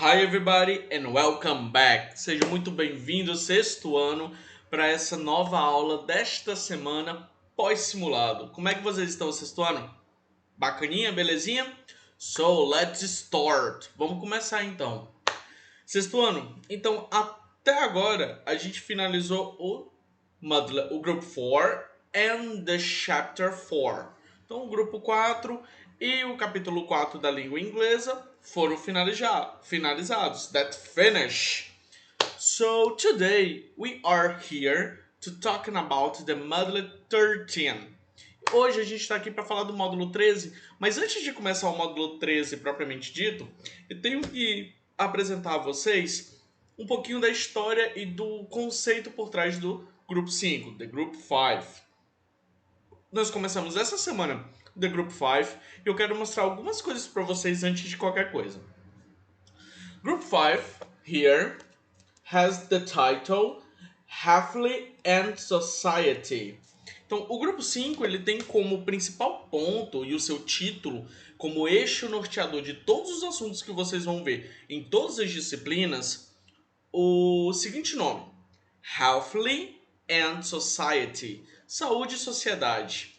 Hi everybody and welcome back. Seja muito bem-vindo, sexto ano, para essa nova aula desta semana pós-simulado. Como é que vocês estão, sexto ano? Bacaninha, belezinha? So, let's start. Vamos começar então. Sexto ano, então até agora a gente finalizou o Group 4 and the Chapter 4. Então o Grupo 4 e o Capítulo 4 da língua inglesa foram finalizados. That finish. So today we are here to talking about the Module 13. Hoje a gente está aqui para falar do módulo 13, mas antes de começar o módulo 13 propriamente dito, eu tenho que apresentar a vocês um pouquinho da história e do conceito por trás do Grupo 5, The Group 5. Nós começamos essa semana The Group 5 e eu quero mostrar algumas coisas para vocês antes de qualquer coisa. Group 5 here has the title Halfly and Society. Então, o grupo 5 ele tem como principal ponto e o seu título como eixo norteador de todos os assuntos que vocês vão ver em todas as disciplinas o seguinte nome: Healthly and Society, saúde e sociedade.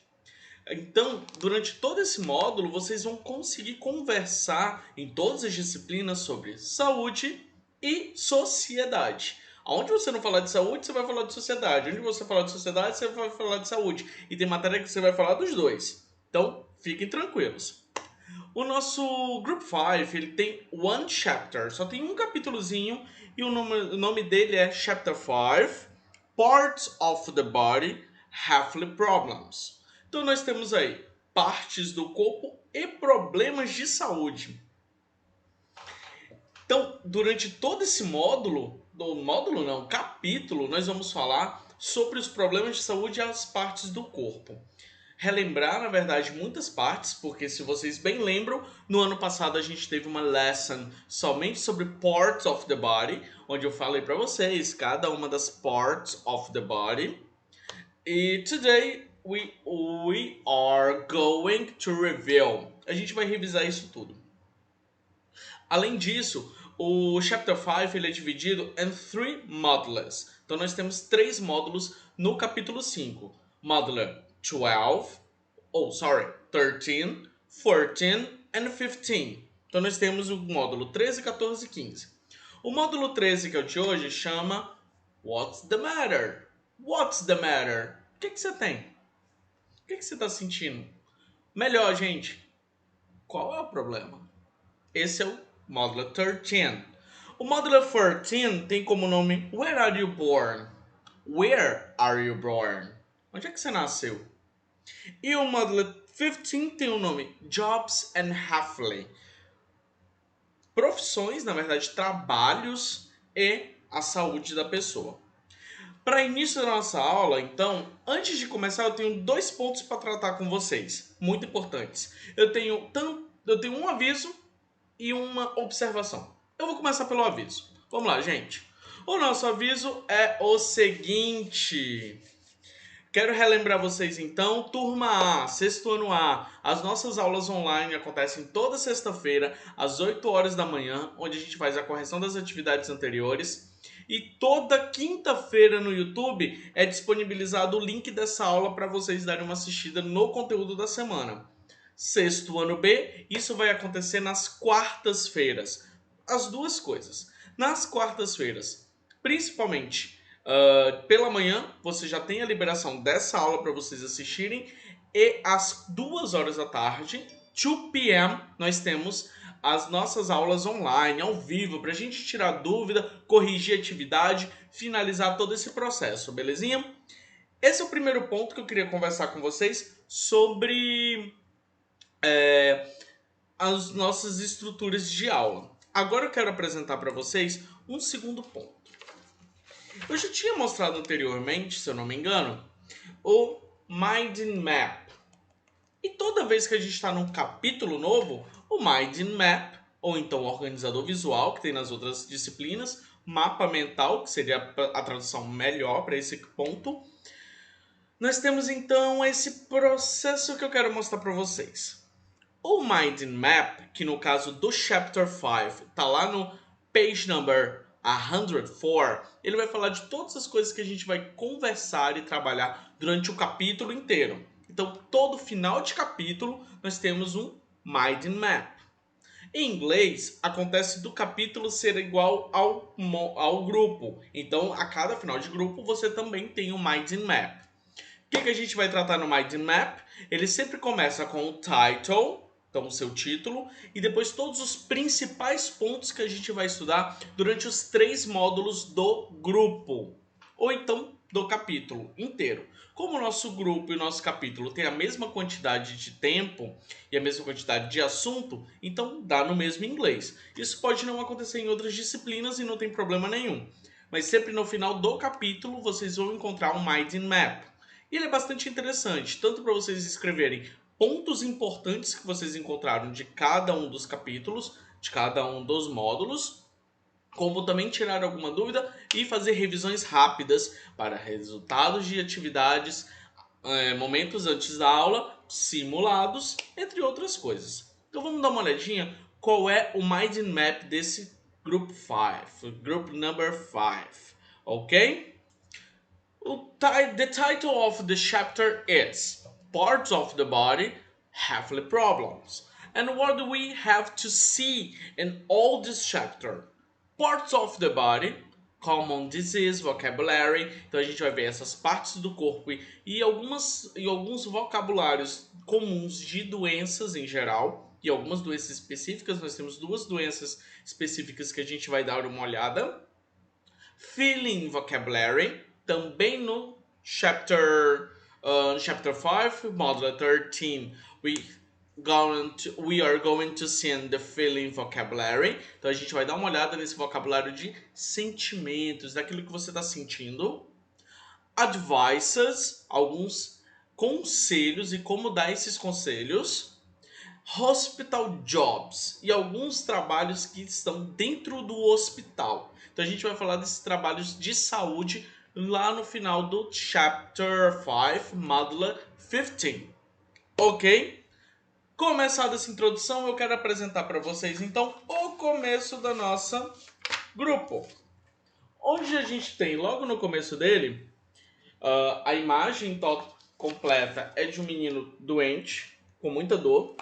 Então, durante todo esse módulo, vocês vão conseguir conversar em todas as disciplinas sobre saúde e sociedade. Onde você não falar de saúde, você vai falar de sociedade. Onde você falar de sociedade, você vai falar de saúde. E tem matéria que você vai falar dos dois. Então, fiquem tranquilos. O nosso Group 5, ele tem one chapter. Só tem um capítulozinho. E o nome dele é Chapter 5, Parts of the Body, Health Problems. Então, nós temos aí partes do corpo e problemas de saúde. Então, durante todo esse capítulo, nós vamos falar sobre os problemas de saúde e as partes do corpo. Relembrar, na verdade, muitas partes, porque se vocês bem lembram, no ano passado a gente teve uma lesson somente sobre parts of the body, onde eu falei para vocês cada uma das parts of the body. E today we are going to review. A gente vai revisar isso tudo. Além disso, o Chapter 5 ele é dividido em 3 modules. Então nós temos 3 módulos no capítulo 5. Module 13, 13, 14 and 15. Então nós temos o módulo 13, 14 e 15. O módulo 13, que é o de hoje, chama What's the Matter? What's the Matter? O que você tem? O que você está sentindo? Melhor, gente, qual é o problema? Esse é o módulo 13. O módulo 14 tem como nome Where are you born? Where are you born? Onde é que você nasceu? E o módulo 15 tem o nome Jobs and Halfly. Profissões, na verdade, trabalhos e a saúde da pessoa. Para início da nossa aula, então, antes de começar, eu tenho 2 pontos para tratar com vocês, muito importantes. Eu tenho um aviso e uma observação. Eu vou começar pelo aviso. Vamos lá, gente. O nosso aviso é o seguinte. Quero relembrar vocês então, turma A, sexto ano A, as nossas aulas online acontecem toda sexta-feira, às 8 horas da manhã, onde a gente faz a correção das atividades anteriores. E toda quinta-feira no YouTube é disponibilizado o link dessa aula para vocês darem uma assistida no conteúdo da semana. Sexto ano B, isso vai acontecer nas quartas-feiras. As duas coisas. Nas quartas-feiras, principalmente pela manhã, você já tem a liberação dessa aula para vocês assistirem. E às 2 horas da tarde, 2 p.m., nós temos as nossas aulas online, ao vivo, para a gente tirar dúvida, corrigir atividade, finalizar todo esse processo, belezinha? Esse é o primeiro ponto que eu queria conversar com vocês sobre as nossas estruturas de aula. Agora eu quero apresentar para vocês um segundo ponto. Eu já tinha mostrado anteriormente, se eu não me engano, o Mind Map. E toda vez que a gente está num capítulo novo, o Mind Map, ou então organizador visual, que tem nas outras disciplinas, mapa mental, que seria a tradução melhor para esse ponto. Nós temos então esse processo que eu quero mostrar para vocês. O Mind Map, que no caso do Chapter 5 está lá no page number 104, ele vai falar de todas as coisas que a gente vai conversar e trabalhar durante o capítulo inteiro. Então, todo final de capítulo, nós temos um mind map. Em inglês, acontece do capítulo ser igual ao grupo. Então, a cada final de grupo, você também tem um mind map. O que a gente vai tratar no mind map? Ele sempre começa com o title, então o seu título, e depois todos os principais pontos que a gente vai estudar durante os 3 módulos do grupo, ou então do capítulo inteiro. Como o nosso grupo e o nosso capítulo tem a mesma quantidade de tempo e a mesma quantidade de assunto, então dá no mesmo inglês. Isso pode não acontecer em outras disciplinas e não tem problema nenhum. Mas sempre no final do capítulo vocês vão encontrar um mind map. E ele é bastante interessante, tanto para vocês escreverem pontos importantes que vocês encontraram de cada um dos capítulos, de cada um dos módulos, como também tirar alguma dúvida e fazer revisões rápidas para resultados de atividades, momentos antes da aula, simulados, entre outras coisas. Então vamos dar uma olhadinha qual é o mind map desse Group 5, Group Number 5, ok? The title of the chapter is Parts of the Body Have Problems. And what do we have to see in all this chapter? Parts of the body, common disease, vocabulary. Então a gente vai ver essas partes do corpo e alguns vocabulários comuns de doenças em geral. E algumas doenças específicas. Nós temos 2 doenças específicas que a gente vai dar uma olhada. Feeling vocabulary, também no chapter 5, module 13, we are going to see the feeling vocabulary. Então a gente vai dar uma olhada nesse vocabulário de sentimentos, daquilo que você está sentindo. Advices, alguns conselhos e como dar esses conselhos. Hospital jobs e alguns trabalhos que estão dentro do hospital. Então a gente vai falar desses trabalhos de saúde lá no final do chapter 5, module 15. Ok? Começada essa introdução, eu quero apresentar para vocês então o começo da nossa grupo. Onde a gente tem logo no começo dele a imagem completa é de um menino doente, com muita dor.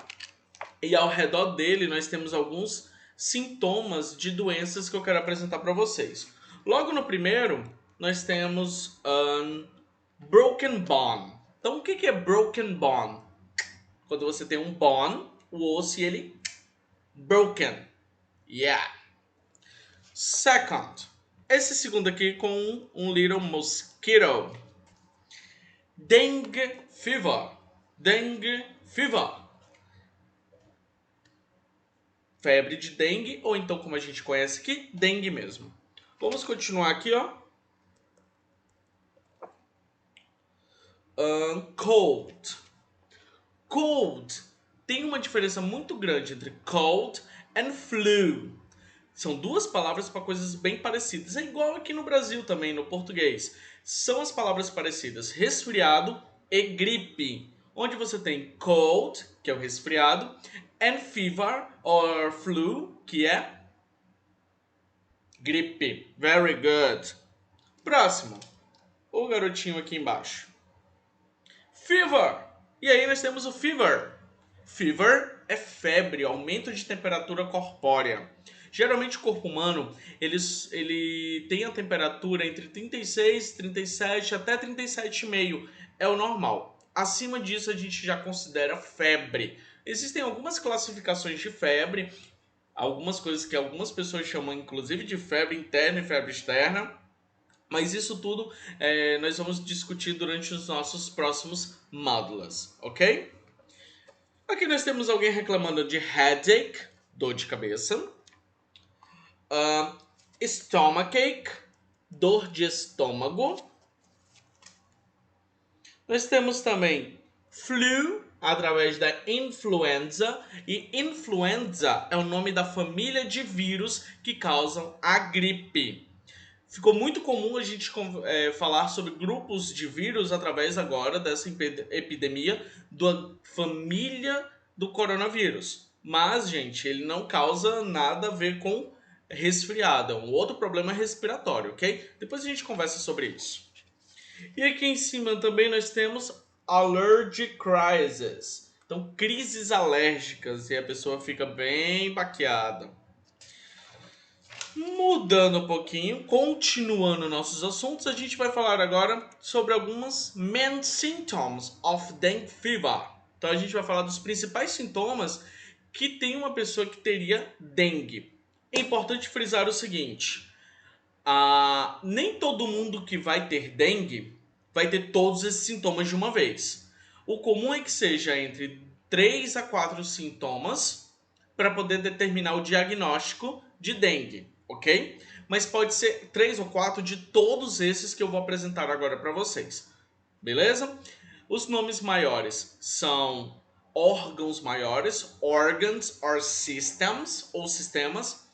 E ao redor dele nós temos alguns sintomas de doenças que eu quero apresentar para vocês. Logo no primeiro, nós temos broken bone. Então, o que é broken bone? Quando você tem um bone, o osso e ele broken. Yeah. Second, esse segundo aqui com um little mosquito. Dengue fever. Dengue fever. Febre de dengue, ou então como a gente conhece aqui, dengue mesmo. Vamos continuar aqui, ó. Cold. Cold tem uma diferença muito grande entre cold and flu. São 2 palavras para coisas bem parecidas. É igual aqui no Brasil também, no português. São as palavras parecidas, resfriado e gripe. Onde você tem cold, que é o resfriado, and fever or flu, que é gripe. Very good. Próximo. O garotinho aqui embaixo. Fever. E aí nós temos o fever. Fever é febre, aumento de temperatura corpórea. Geralmente o corpo humano, ele tem a temperatura entre 36, 37 até 37,5. É o normal. Acima disso a gente já considera febre. Existem algumas classificações de febre, algumas coisas que algumas pessoas chamam inclusive de febre interna e febre externa. Mas isso tudo nós vamos discutir durante os nossos próximos módulos, ok? Aqui nós temos alguém reclamando de headache, dor de cabeça. Stomachache, dor de estômago. Nós temos também flu, através da influenza. E influenza é o nome da família de vírus que causam a gripe. Ficou muito comum a gente falar sobre grupos de vírus através agora dessa epidemia da família do coronavírus. Mas, gente, ele não causa nada a ver com resfriado, é um outro problema respiratório, ok? Depois a gente conversa sobre isso. E aqui em cima também nós temos allergic crisis. Então, crises alérgicas e a pessoa fica bem baqueada. Mudando um pouquinho, continuando nossos assuntos, a gente vai falar agora sobre algumas main symptoms of dengue fever. Então a gente vai falar dos principais sintomas que tem uma pessoa que teria dengue. É importante frisar o seguinte: nem todo mundo que vai ter dengue vai ter todos esses sintomas de uma vez. O comum é que seja entre 3 a 4 sintomas para poder determinar o diagnóstico de dengue, ok? Mas pode ser 3 ou 4 de todos esses que eu vou apresentar agora para vocês, beleza? Os nomes maiores são órgãos maiores, organs or systems, ou sistemas,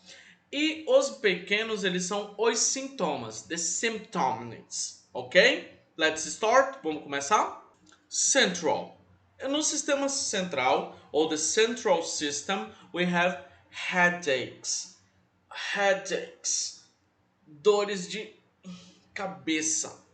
e os pequenos, eles são os sintomas, the symptoms, ok? Let's start, vamos começar? Central. No sistema central, ou the central system, we have headaches. Headaches. Dores de cabeça.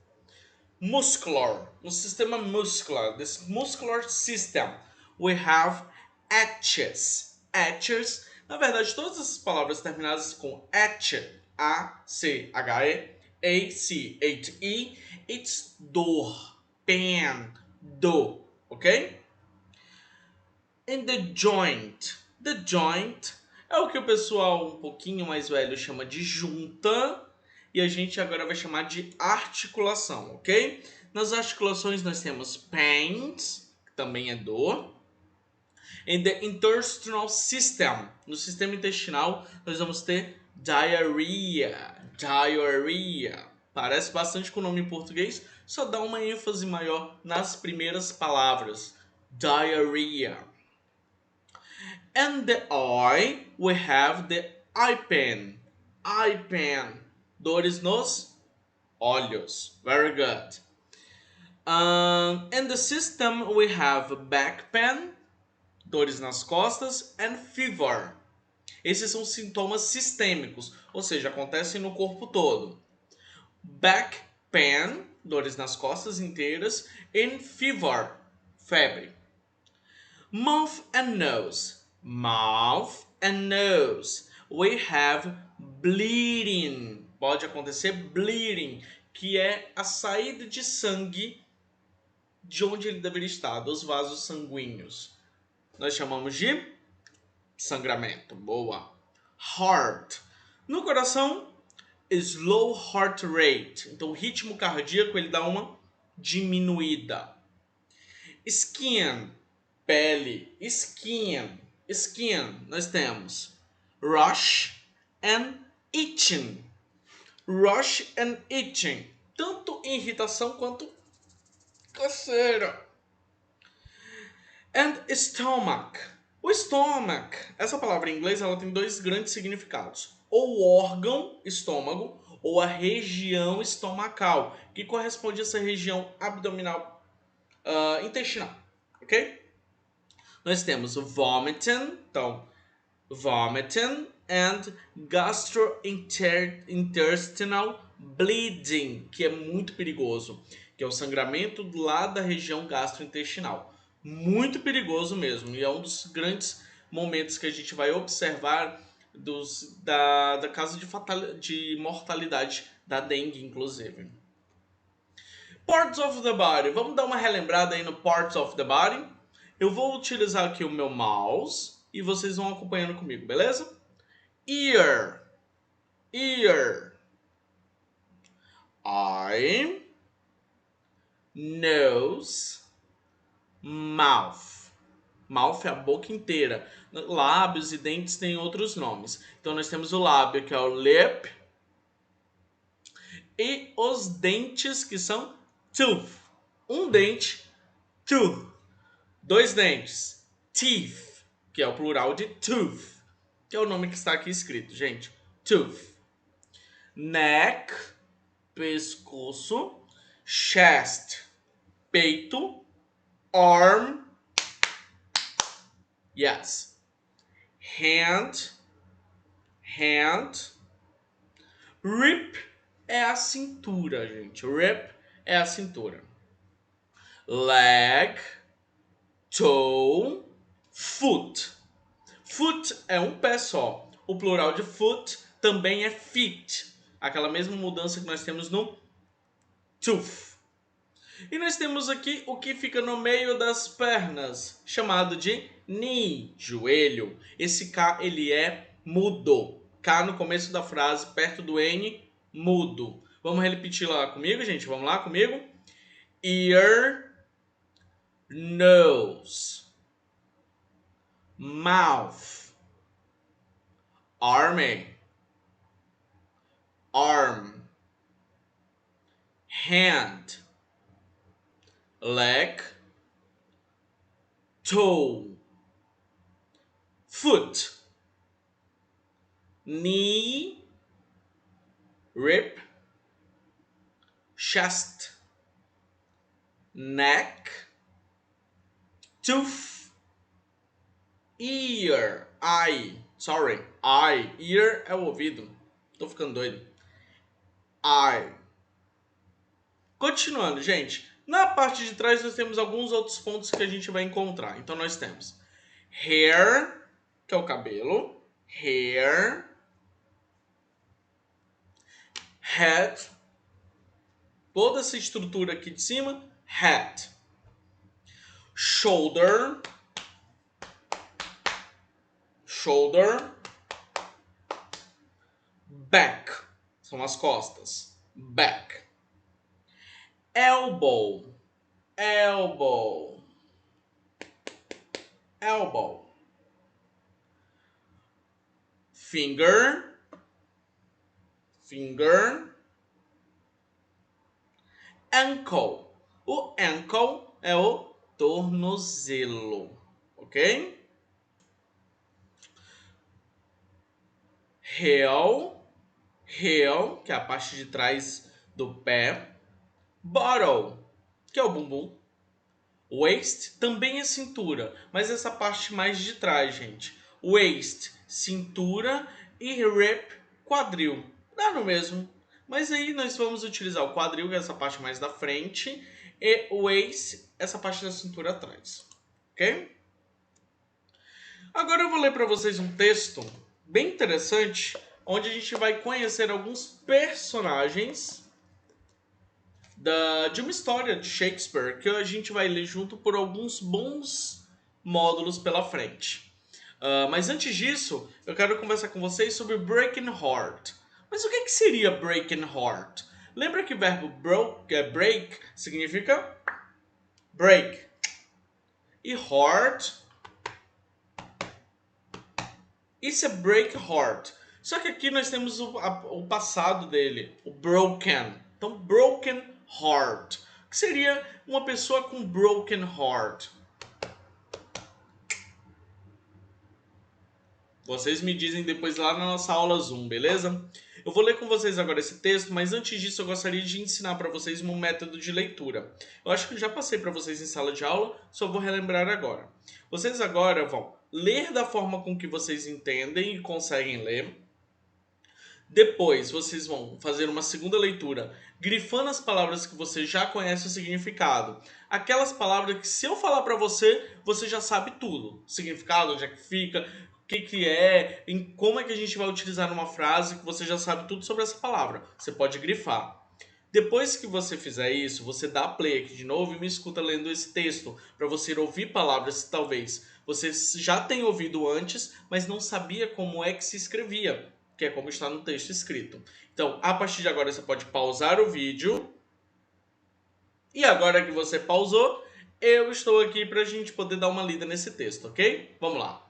Muscular. No sistema muscular, this muscular system, we have itches. Itches. Na verdade, todas essas palavras terminadas com h, A-C-H-E, A-C-H-E, it's dor, pain, dor, ok? And the joint. The joint é o que o pessoal um pouquinho mais velho chama de junta e a gente agora vai chamar de articulação, ok? Nas articulações nós temos pains, que também é dor. In the intestinal system, no sistema intestinal, nós vamos ter diarrhea. Diarrhea. Parece bastante com o nome em português, só dá uma ênfase maior nas primeiras palavras. Diarrhea. And the eye, we have the eye pain. Eye pain. Dores nos olhos. Very good. In the system, we have back pain, dores nas costas, and fever. Esses são sintomas sistêmicos, ou seja, acontecem no corpo todo. Back pain, dores nas costas inteiras, and fever, febre. Mouth and nose. Mouth and nose. We have bleeding. Pode acontecer bleeding, que é a saída de sangue de onde ele deveria estar, dos vasos sanguíneos. Nós chamamos de sangramento. Boa. Heart. No coração, slow heart rate. Então, o ritmo cardíaco ele dá uma diminuída. Skin. Pele. Skin. Skin. Nós temos rash and itching. Rash and itching. Tanto irritação quanto coceira. And stomach. O stomach, essa palavra em inglês, ela tem dois grandes significados. Ou o órgão, estômago, ou a região estomacal, que corresponde a essa região abdominal intestinal, ok? Nós temos vomiting, então, vomiting and gastrointestinal bleeding, que é muito perigoso, que é o sangramento lá da região gastrointestinal. Muito perigoso mesmo, e é um dos grandes momentos que a gente vai observar da causa de mortalidade da dengue, inclusive. Parts of the body. Vamos dar uma relembrada aí no parts of the body. Eu vou utilizar aqui o meu mouse e vocês vão acompanhando comigo, beleza? Ear. Ear. Eye. Nose. Mouth. Mouth é a boca inteira. Lábios e dentes têm outros nomes. Então nós temos o lábio, que é o lip. E os dentes, que são tooth. Um dente, tooth. Dois dentes, teeth, que é o plural de tooth, que é o nome que está aqui escrito, gente. Tooth. Neck, pescoço. Chest, peito. Arm, yes. Hand, hand. Rip é a cintura, gente. Rip é a cintura. Leg, toe, foot. Foot é um pé só. O plural de foot também é feet. Aquela mesma mudança que nós temos no tooth. E nós temos aqui o que fica no meio das pernas, chamado de knee, joelho. Esse K ele é mudo. K no começo da frase, perto do N, mudo. Vamos repetir lá comigo, gente? Vamos lá comigo? Ear, nose, mouth, arm, arm, hand, leg, toe, foot, knee, rib, chest, neck, tooth, ear, ear é o ouvido. Tô ficando doido. Eye. Continuando, gente. Na parte de trás nós temos alguns outros pontos que a gente vai encontrar. Então nós temos hair, que é o cabelo, hair, head, toda essa estrutura aqui de cima, head, shoulder, shoulder, back, são as costas, back, elbow, elbow, elbow, finger, finger, ankle. O ankle é o tornozelo, ok? Heel, heel, que é a parte de trás do pé. Bottle, que é o bumbum. Waist também é cintura, mas essa parte mais de trás, gente. Waist, cintura e hip, quadril. Dá no mesmo. Mas aí nós vamos utilizar o quadril, que é essa parte mais da frente, e o waist, essa parte da cintura atrás. Ok? Agora eu vou ler para vocês um texto bem interessante, onde a gente vai conhecer alguns personagens de uma história de Shakespeare que a gente vai ler junto por alguns bons módulos pela frente. Mas antes disso, eu quero conversar com vocês sobre Breaking Heart. Mas o que seria Breaking Heart? Lembra que o verbo break significa break. E heart, isso é break heart. Só que aqui nós temos o passado dele, o broken. Então, broken heart. O que seria uma pessoa com broken heart? Vocês me dizem depois lá na nossa aula Zoom, beleza? Eu vou ler com vocês agora esse texto, mas antes disso eu gostaria de ensinar para vocês um método de leitura. Eu acho que eu já passei para vocês em sala de aula, só vou relembrar agora. Vocês agora vão ler da forma com que vocês entendem e conseguem ler. Depois, vocês vão fazer uma segunda leitura, grifando as palavras que você já conhece o significado. Aquelas palavras que, se eu falar para você, você já sabe tudo. O significado, onde é que fica, o que que é, em como é que a gente vai utilizar numa frase, que você já sabe tudo sobre essa palavra. Você pode grifar. Depois que você fizer isso, você dá play aqui de novo e me escuta lendo esse texto, para você ouvir palavras que talvez você já tenha ouvido antes, mas não sabia como é que se escrevia, que é como está no texto escrito. Então, a partir de agora você pode pausar o vídeo. E agora que você pausou, eu estou aqui para a gente poder dar uma lida nesse texto, ok? Vamos lá.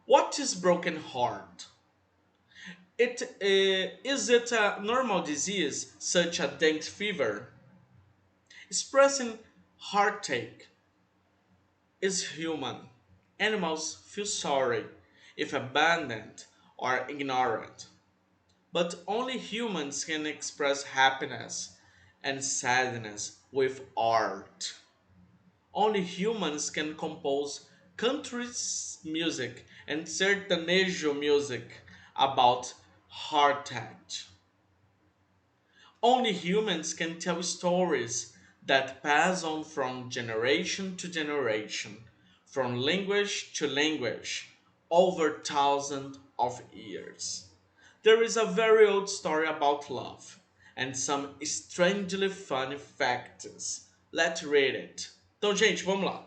What is broken heart? Is it a normal disease such as dengue fever? Expressing heartache is human. Animals feel sorry if abandoned or ignored. But only humans can express happiness and sadness with art. Only humans can compose country music and sertanejo music about heartache. Only humans can tell stories that pass on from generation to generation, from language to language, over thousands of years. There is a very old story about love and some strangely funny facts. Let's read it. Então, gente, vamos lá.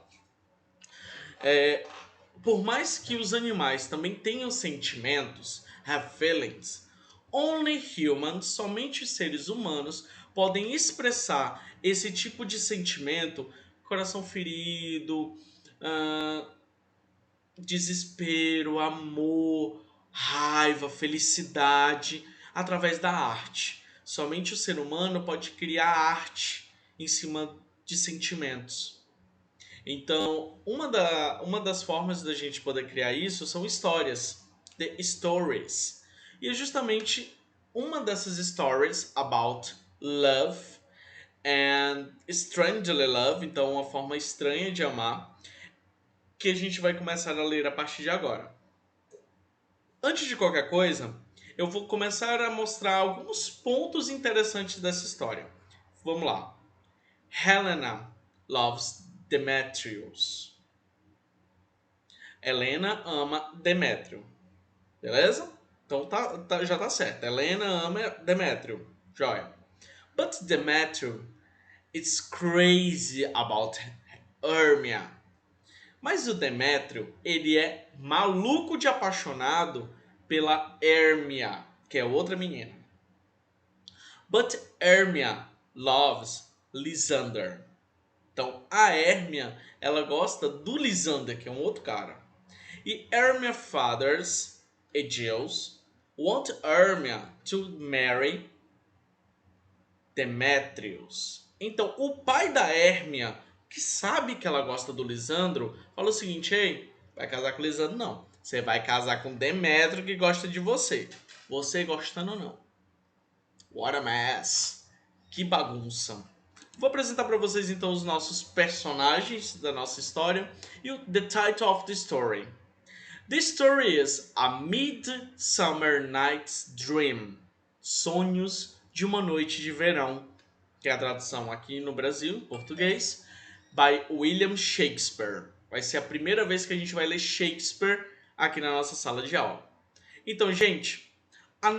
Por mais que os animais também tenham sentimentos, have feelings, only humans, somente os seres humanos, podem expressar esse tipo de sentimento, coração ferido, ah, desespero, amor, raiva, felicidade, através da arte. Somente o ser humano pode criar arte em cima de sentimentos. Então, uma das formas da gente poder criar isso são histórias, the stories. E é justamente uma dessas stories about love and strangely love, então uma forma estranha de amar, que a gente vai começar a ler a partir de agora. Antes de qualquer coisa, eu vou começar a mostrar alguns pontos interessantes dessa história. Vamos lá. Helena loves Demetrius. Helena ama Demétrio. Beleza? Então já tá certo. Helena ama Demétrio. Joia. But Demétrio is crazy about Hermia. Mas o Demétrio, ele é maluco de apaixonado pela Hermia, que é outra menina. But Hermia loves Lysander. Então, a Hermia, ela gosta do Lysander, que é um outro cara. E Hermia fathers, Aegeus, want Hermia to marry Demetrius. Então, o pai da Hermia, que sabe que ela gosta do Lisandro, fala o seguinte: ei, vai casar com o Lisandro? Não. Você vai casar com Demétrio, que gosta de você. Você gostando, não. What a mess. Que bagunça. Vou apresentar para vocês então os nossos personagens da nossa história e o the title of the story. The story is A Midsummer Night's Dream. Sonhos de uma noite de verão, que é a tradução aqui no Brasil, em português, by William Shakespeare. Vai ser a primeira vez que a gente vai ler Shakespeare aqui na nossa sala de aula. Então, gente, A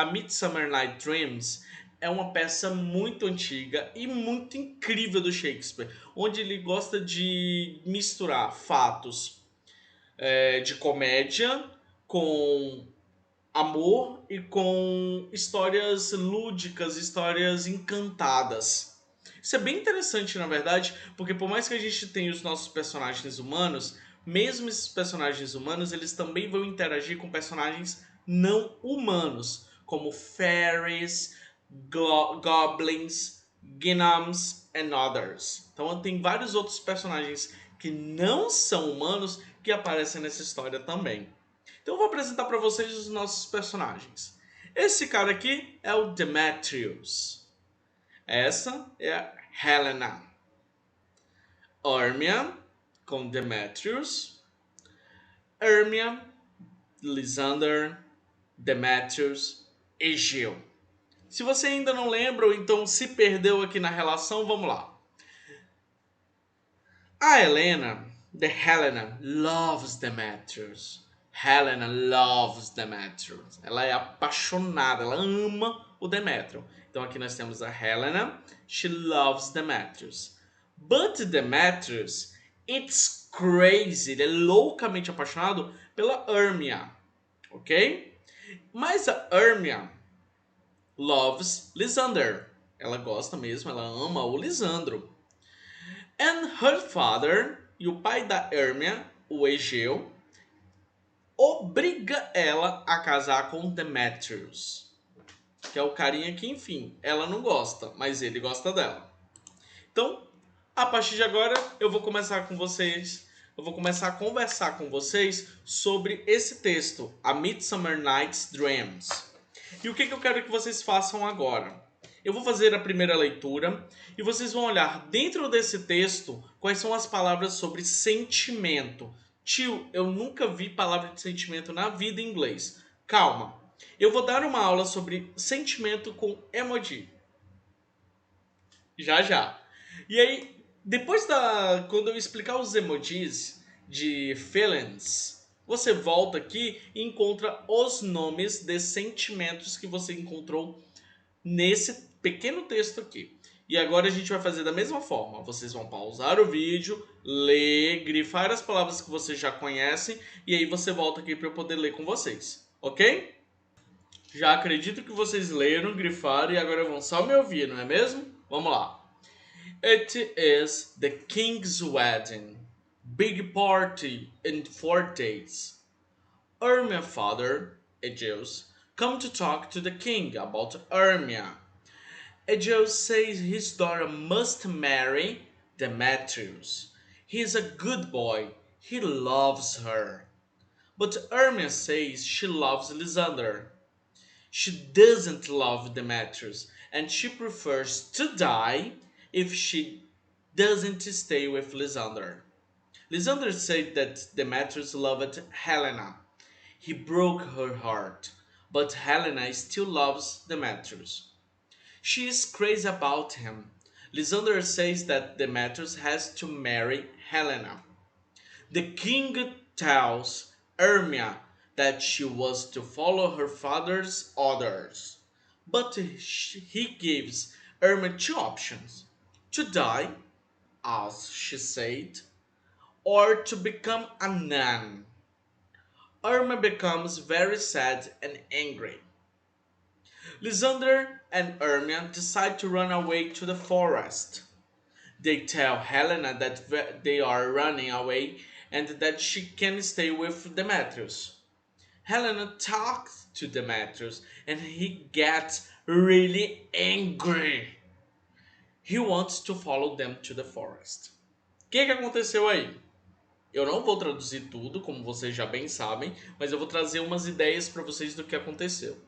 Midsummer Night Dreams é uma peça muito antiga e muito incrível do Shakespeare, onde ele gosta de misturar fatos de comédia com amor e com histórias lúdicas, histórias encantadas. Isso é bem interessante, na verdade, porque por mais que a gente tenha os nossos personagens humanos, mesmo esses personagens humanos, eles também vão interagir com personagens não humanos, como fairies, goblins, gnomes and others. Então tem vários outros personagens que não são humanos que aparecem nessa história também. Então eu vou apresentar para vocês os nossos personagens. Esse cara aqui é o Demetrius. Essa é a Helena. Hermia com Demetrius. Hermia, Lysander, Demetrius, Egeu. Se você ainda não lembra ou então se perdeu aqui na relação, vamos lá. A Helena, the Helena, loves Demetrius. Helena loves Demetrius. Ela é apaixonada, ela ama o Demétrio. Então aqui nós temos a Helena, she loves Demetrius. But Demetrius, it's crazy, ele é loucamente apaixonado pela Hermia, ok? Mas a Hermia loves Lysander. Ela gosta mesmo, ela ama o Lisandro. And her father, e o pai da Hermia, o Egeu, obriga ela a casar com Demetrius, que é o carinha que, enfim, ela não gosta, mas ele gosta dela. Então, a partir de agora, eu vou começar a conversar com vocês sobre esse texto, A Midsummer Night's Dreams. E o que eu quero que vocês façam agora? Eu vou fazer a primeira leitura e vocês vão olhar dentro desse texto quais são as palavras sobre sentimento. Tio, eu nunca vi palavra de sentimento na vida em inglês. Calma, eu vou dar uma aula sobre sentimento com emoji. Já já. E aí, quando eu explicar os emojis de feelings, você volta aqui e encontra os nomes de sentimentos que você encontrou nesse pequeno texto aqui. E agora a gente vai fazer da mesma forma. Vocês vão pausar o vídeo, ler, grifar as palavras que vocês já conhecem e aí você volta aqui para eu poder ler com vocês, ok? Já acredito que vocês leram, grifaram e agora vão só me ouvir, não é mesmo? Vamos lá. It is the king's wedding. Big party in 4 days. Ermia father, Aegeus, come to talk to the king about Ermia. Aegeus says his daughter must marry Demetrius. He is a good boy. He loves her. But Hermia says she loves Lysander. She doesn't love Demetrius, and she prefers to die if she doesn't stay with Lysander. Lysander said that Demetrius loved Helena. He broke her heart, but Helena still loves Demetrius. She is crazy about him. Lysander says that Demetrius has to marry Helena. The king tells Hermia that she was to follow her father's orders, but he gives Hermia two options: to die, as she said, or to become a nun. Hermia becomes very sad and angry. Lysander and Hermia decide to run away to the forest. They tell Helena that they are running away and that she can stay with Demetrius. Helena talks to Demetrius and he gets really angry. He wants to follow them to the forest. O que aconteceu aí? Eu não vou traduzir tudo, como vocês já bem sabem, mas eu vou trazer umas ideias para vocês do que aconteceu.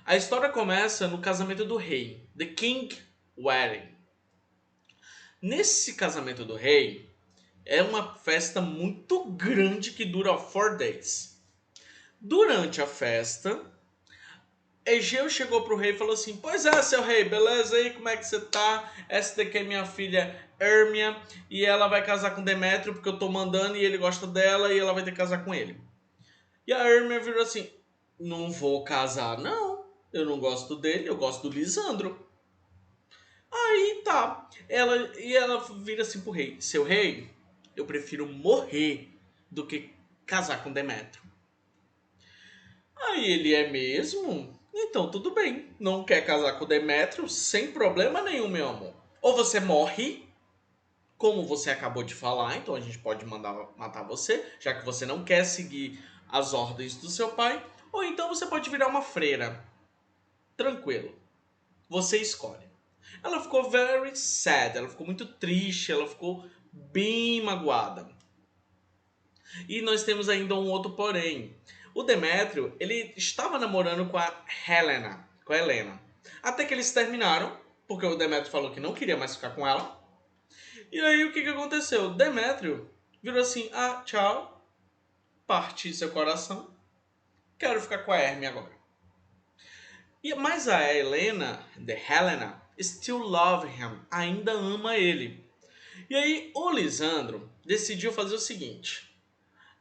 A história começa no casamento do rei, The King Wedding. Nesse casamento do rei, é uma festa muito grande que dura 4 days. Durante a festa, Egeu chegou pro rei e falou assim: "Pois é, seu rei, beleza aí? Como é que você tá? Essa daqui é minha filha Hermia e ela vai casar com Demétrio porque eu tô mandando e ele gosta dela e ela vai ter que casar com ele." E a Hermia virou assim: "Não vou casar, não. Eu não gosto dele, eu gosto do Lisandro." Aí tá. Ela vira assim pro rei: "Seu rei, eu prefiro morrer do que casar com Demétrio." Aí ele: "É mesmo? Então tudo bem. Não quer casar com Demétrio? Sem problema nenhum, meu amor. Ou você morre, como você acabou de falar, então a gente pode mandar matar você, já que você não quer seguir as ordens do seu pai. Ou então você pode virar uma freira. Tranquilo. Você escolhe." Ela ficou very sad, ela ficou muito triste, ela ficou bem magoada. E nós temos ainda um outro porém. O Demétrio, ele estava namorando com a Helena. Até que eles terminaram, porque o Demétrio falou que não queria mais ficar com ela. E aí o que aconteceu? O Demétrio virou assim: "Ah, tchau, parti seu coração, quero ficar com a Hermia agora." Mas a Helena, still love him, ainda ama ele. E aí o Lisandro decidiu fazer o seguinte: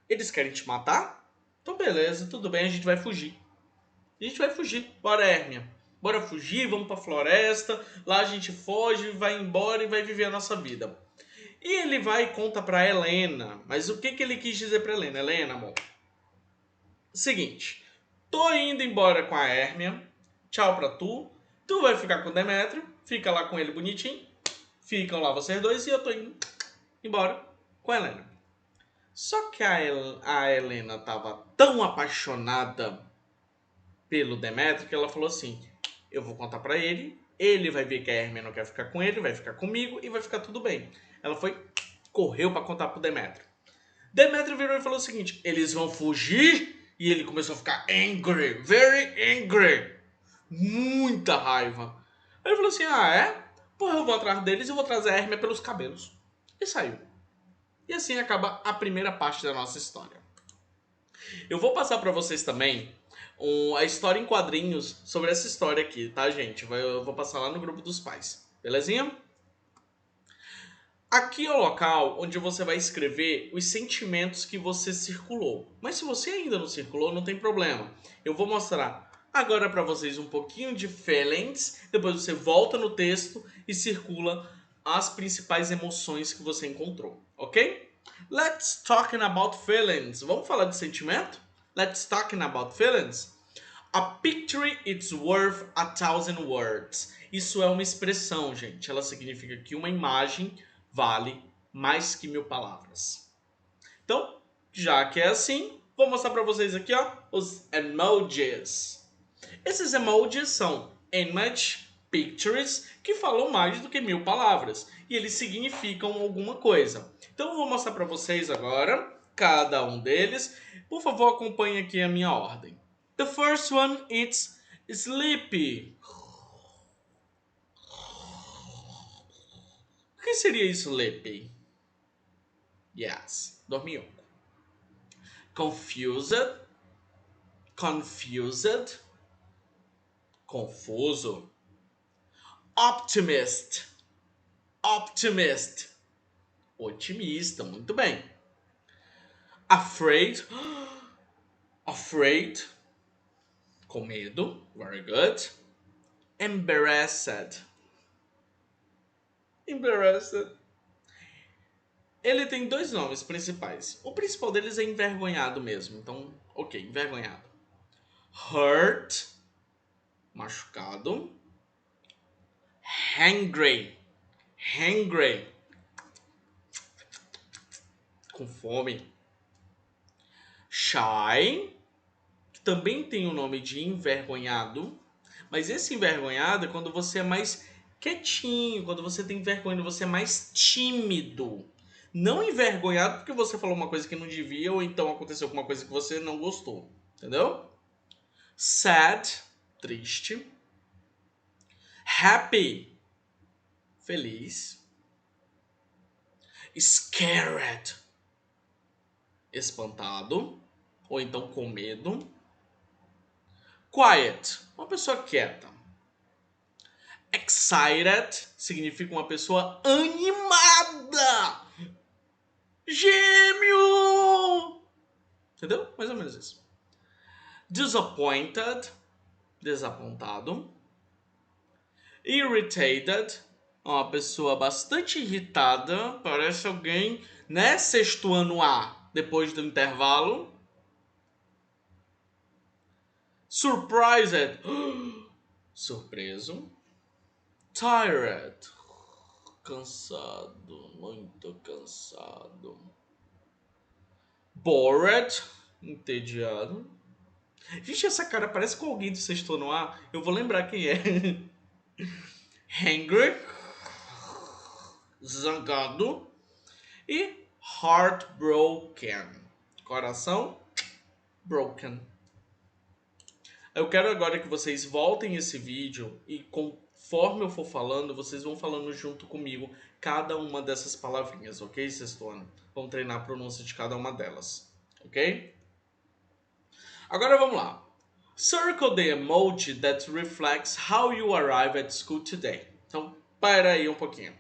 eles querem te matar? Então beleza, tudo bem, a gente vai fugir. A gente vai fugir, bora Hermia. Bora fugir, vamos pra floresta, lá a gente foge, vai embora e vai viver a nossa vida. E ele vai e conta pra Helena, mas o que ele quis dizer pra Helena? Helena, amor, seguinte, tô indo embora com a Hermia, tchau pra tu, tu vai ficar com o Demétrio, fica lá com ele bonitinho, ficam lá vocês dois e eu tô indo embora com a Helena. Só que a Helena tava tão apaixonada pelo Demétrio que ela falou assim: "Eu vou contar pra ele, ele vai ver que a Hermia não quer ficar com ele, vai ficar comigo e vai ficar tudo bem." Ela correu pra contar pro Demétrio. Demétrio virou e falou o seguinte: "Eles vão fugir?" E ele começou a ficar angry, very angry. Muita raiva. Aí ele falou assim: "Ah, é? Porra, eu vou atrás deles e vou trazer a Hermia pelos cabelos." E saiu. E assim acaba a primeira parte da nossa história. Eu vou passar para vocês também a história em quadrinhos sobre essa história aqui, tá, gente? Eu vou passar lá no grupo dos pais, belezinha? Aqui é o local onde você vai escrever os sentimentos que você circulou. Mas se você ainda não circulou, não tem problema. Eu vou mostrar agora para vocês um pouquinho de feelings, depois você volta no texto e circula as principais emoções que você encontrou, ok? Let's talking about feelings. Vamos falar de sentimento? Let's talking about feelings. A picture is worth 1,000 words. Isso é uma expressão, gente. Ela significa que uma imagem vale mais que 1.000 palavras. Então, já que é assim, vou mostrar para vocês aqui, ó, os emojis. Esses emojis são image, pictures, que falam mais do que 1.000 palavras. E eles significam alguma coisa. Então, eu vou mostrar para vocês agora cada um deles. Por favor, acompanhe aqui a minha ordem. The first one is sleepy. O que seria sleepy? Yes, dormiu. Confused, confused, confuso. Optimist, optimist, otimista, muito bem. Afraid, afraid, com medo, very good. Embarrassed, embarrassed. Ele tem dois nomes principais. O principal deles é envergonhado mesmo. Então, ok, envergonhado. Hurt, machucado. Hungry, hungry, com fome. Shy, que também tem o nome de envergonhado. Mas esse envergonhado é quando você é mais quietinho, quando você tem vergonha, você é mais tímido. Não envergonhado porque você falou uma coisa que não devia ou então aconteceu alguma coisa que você não gostou. Entendeu? Sad, triste. Happy, feliz. Scared, espantado ou então com medo. Quiet, uma pessoa quieta. Excited significa uma pessoa animada. Gêmeo! Entendeu? Mais ou menos isso. Disappointed, desapontado. Irritated, uma pessoa bastante irritada. Parece alguém, né? Sexto ano A, depois do intervalo. Surprised, surpreso. Tired, cansado, muito cansado. Bored, entediado. Gente, essa cara parece com alguém do sexto ano A. Eu vou lembrar quem é. Hungry, zangado. E heartbroken, coração broken. Eu quero agora que vocês voltem esse vídeo e conforme eu for falando, vocês vão falando junto comigo cada uma dessas palavrinhas, ok, sexto ano? Vamos treinar a pronúncia de cada uma delas, ok? Agora vamos lá. Circle the emoji that reflects how you arrive at school today. Então, para aí um pouquinho.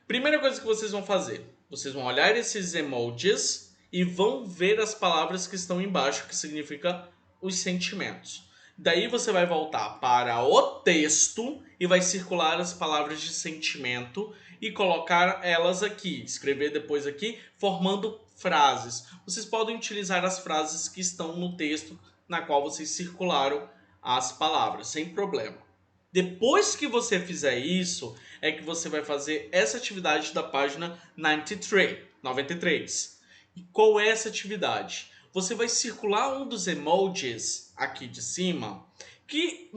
Primeira coisa que vocês vão fazer, vocês vão olhar esses emojis e vão ver as palavras que estão embaixo, que significa os sentimentos. Daí você vai voltar para o texto e vai circular as palavras de sentimento e colocar elas aqui, escrever depois aqui, formando frases. Vocês podem utilizar as frases que estão no texto na qual vocês circularam as palavras, sem problema. Depois que você fizer isso, é que você vai fazer essa atividade da página 93. E qual é essa atividade? Você vai circular um dos emojis aqui de cima que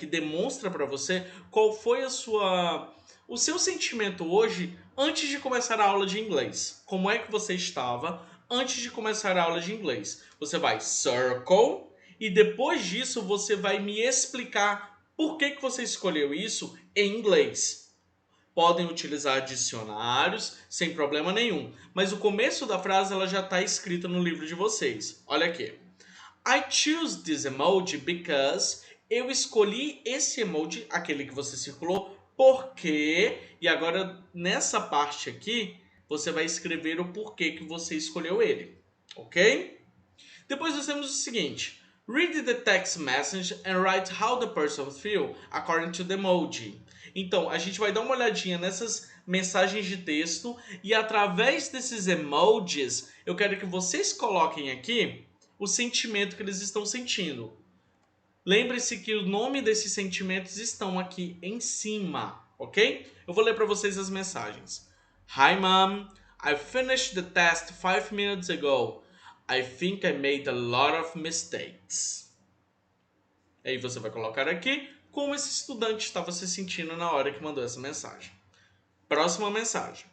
demonstra para você qual foi o seu sentimento hoje antes de começar a aula de inglês. Como é que você estava antes de começar a aula de inglês? Você vai circle e depois disso você vai me explicar por que você escolheu isso em inglês. Podem utilizar dicionários sem problema nenhum. Mas o começo da frase ela já está escrita no livro de vocês. Olha aqui. I choose this emoji because eu escolhi esse emoji, aquele que você circulou, porque... E agora, nessa parte aqui, você vai escrever o porquê que você escolheu ele, ok? Depois nós temos o seguinte. Read the text message and write how the person feels according to the emoji. Então, a gente vai dar uma olhadinha nessas mensagens de texto e através desses emojis, eu quero que vocês coloquem aqui o sentimento que eles estão sentindo. Lembre-se que o nome desses sentimentos estão aqui em cima, ok? Eu vou ler para vocês as mensagens. Hi, Mom. I finished the test 5 minutes ago. I think I made a lot of mistakes. Aí você vai colocar aqui como esse estudante estava se sentindo na hora que mandou essa mensagem. Próxima mensagem.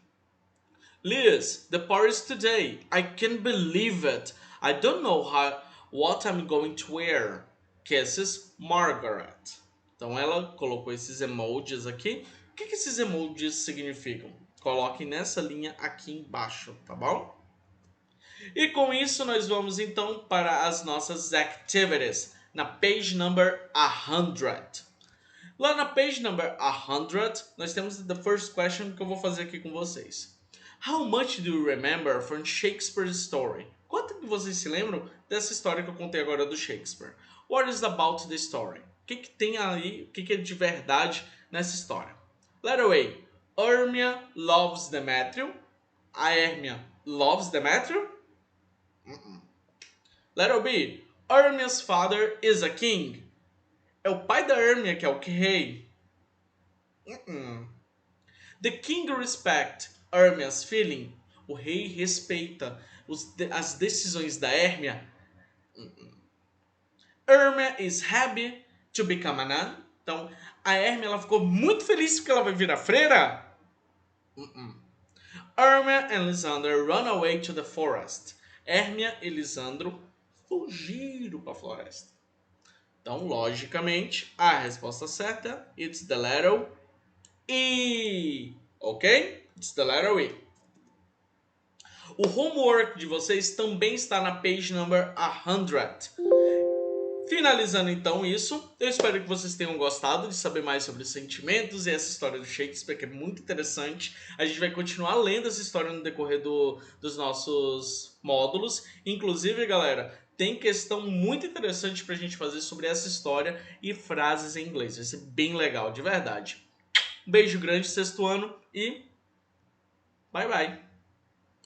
Liz, the party's today. I can't believe it. I don't know what I'm going to wear. Kisses, Margaret. Então ela colocou esses emojis aqui. O que esses emojis significam? Coloque nessa linha aqui embaixo, tá bom? E com isso nós vamos então para as nossas activities, na page number 100. Lá na page number 100, nós temos the first question que eu vou fazer aqui com vocês. How much do you remember from Shakespeare's story? Quanto que vocês se lembram dessa história que eu contei agora do Shakespeare? What is about the story? O que tem aí, o que é de verdade nessa história? Letter A. Hermia loves Demétrio. A Hermia loves Demétrio? Letter B. Hermia's father is a king. É o pai da Hermia que é o rei. The king respect Hermia's feeling. O rei respeita as decisões da Hermia. Hermia is happy to become a nun. Então, a Hermia ela ficou muito feliz porque ela vai virar freira. Hermia and Lysander run away to the forest. Hermia e Lisandro fugiram para a floresta. Então, logicamente, a resposta certa it's the letter E. Ok? It's the letter E. O homework de vocês também está na page number 100. Finalizando então isso, eu espero que vocês tenham gostado de saber mais sobre os sentimentos e essa história do Shakespeare, que é muito interessante. A gente vai continuar lendo essa história no decorrer dos nossos módulos. Inclusive, galera, tem questão muito interessante pra gente fazer sobre essa história e frases em inglês. Vai ser bem legal, de verdade. Um beijo grande, sexto ano, e bye bye!